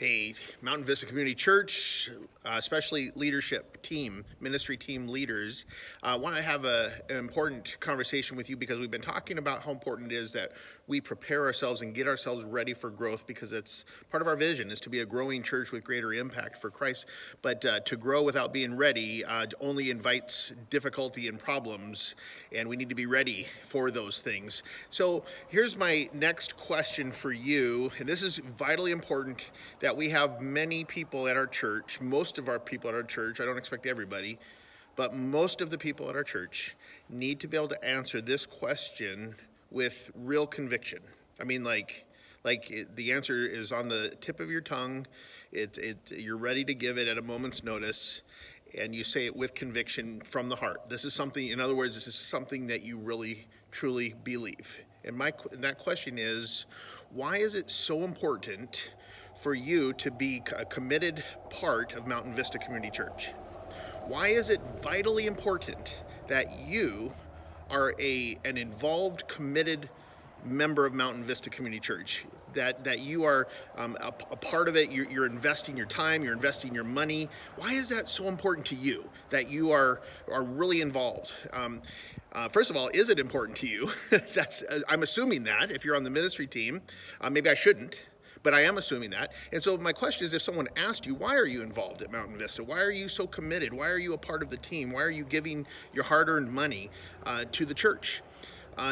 Hey, Mountain Vista Community Church, especially leadership team, ministry team leaders, want to have an important conversation with you because we've been talking about how important it is that we prepare ourselves and get ourselves ready for growth, because it's part of our vision is to be a growing church with greater impact for Christ. But to grow without being ready only invites difficulty and problems, and we need to be ready for those things. So here's my next question for you, and this is vitally important, that we have many people at our church, most of our people at our church, I don't expect everybody, but most of the people at our church need to be able to answer this question with real conviction. I mean, the answer is on the tip of your tongue. You're ready to give it at a moment's notice, and you say it with conviction from the heart. This is something, in other words, this is something that you really, truly believe. And that question is, why is it so important for you to be a committed part of Mountain Vista Community Church? Why is it vitally important that you are an involved, committed member of Mountain Vista Community Church? That you are a part of it, you're investing your time, you're investing your money. Why is that so important to you, that you are really involved? First of all, is it important to you? I'm assuming that if you're on the ministry team. Maybe I shouldn't, but I am assuming that. And so my question is, if someone asked you, why are you involved at Mountain Vista? Why are you so committed? Why are you a part of the team? Why are you giving your hard-earned money to the church?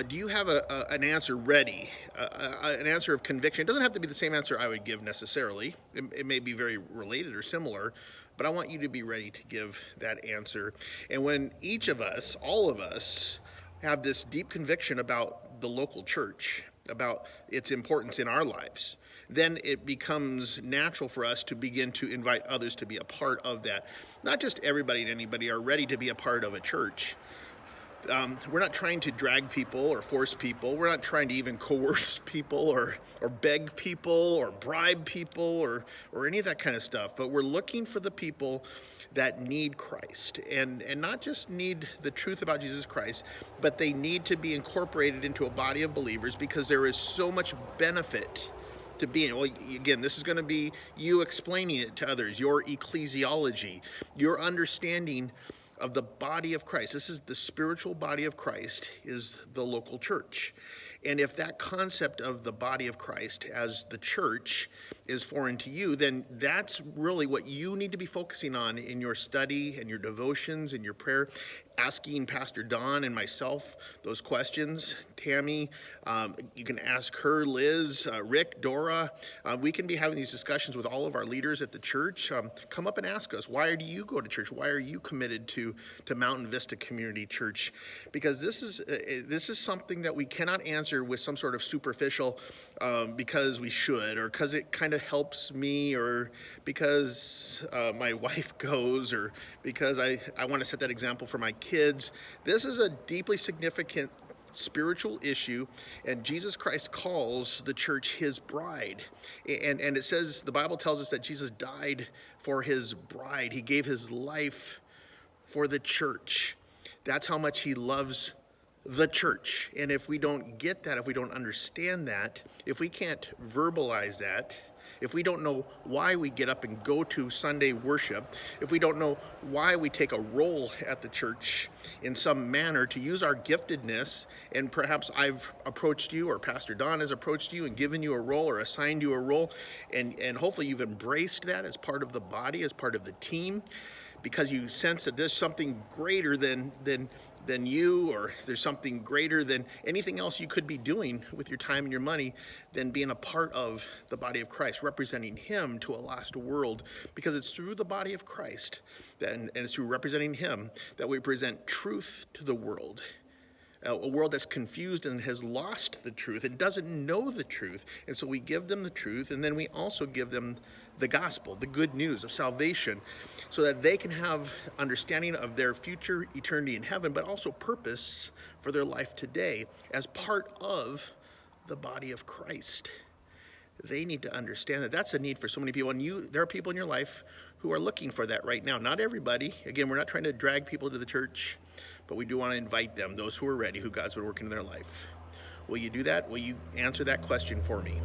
Do you have an answer ready, an answer of conviction? It doesn't have to be the same answer I would give necessarily. It may be very related or similar, but I want you to be ready to give that answer. And when each of us, all of us, have this deep conviction about the local church, about its importance in our lives, then it becomes natural for us to begin to invite others to be a part of that. Not just everybody and anybody are ready to be a part of a church. We're not trying to drag people or force people. We're not trying to even coerce people or beg people or bribe people or any of that kind of stuff. But we're looking for the people that need Christ, and not just need the truth about Jesus Christ, but they need to be incorporated into a body of believers, because there is so much benefit to being. Well, again, this is going to be you explaining it to others, your ecclesiology, your understanding of the body of Christ. This is the spiritual body of Christ, is the local church. And if that concept of the body of Christ as the church is foreign to you, then that's really what you need to be focusing on in your study and your devotions and your prayer, asking Pastor Don and myself those questions. Tammy, you can ask her, Liz, Rick, Dora. We can be having these discussions with all of our leaders at the church. Come up and ask us, why do you go to church? Why are you committed to Mountain Vista Community Church? Because this is something that we cannot answer with some sort of superficial because we should, or because it kind of helps me, or because my wife goes, or because I want to set that example for my kids. This is a deeply significant spiritual issue, and Jesus Christ calls the church his bride. And it says, the Bible tells us that Jesus died for his bride. He gave his life for the church. That's how much he loves the church. And if we don't get that, if we don't understand that, if we can't verbalize that, if we don't know why we get up and go to Sunday worship, if we don't know why we take a role at the church in some manner to use our giftedness, and perhaps I've approached you or Pastor Don has approached you and given you a role or assigned you a role, and hopefully you've embraced that as part of the body, as part of the team, because you sense that there's something greater than you, or there's something greater than anything else you could be doing with your time and your money than being a part of the body of Christ, representing him to a lost world, because it's through the body of Christ and it's through representing him that we present truth to the world. A world that's confused and has lost the truth and doesn't know the truth. And so we give them the truth, and then we also give them the gospel, the good news of salvation, so that they can have understanding of their future eternity in heaven, but also purpose for their life today as part of the body of Christ. They need to understand that that's a need for so many people. And there are people in your life who are looking for that right now. Not everybody. Again, we're not trying to drag people to the church, but we do want to invite them, those who are ready, who God's been working in their life. Will you do that? Will you answer that question for me?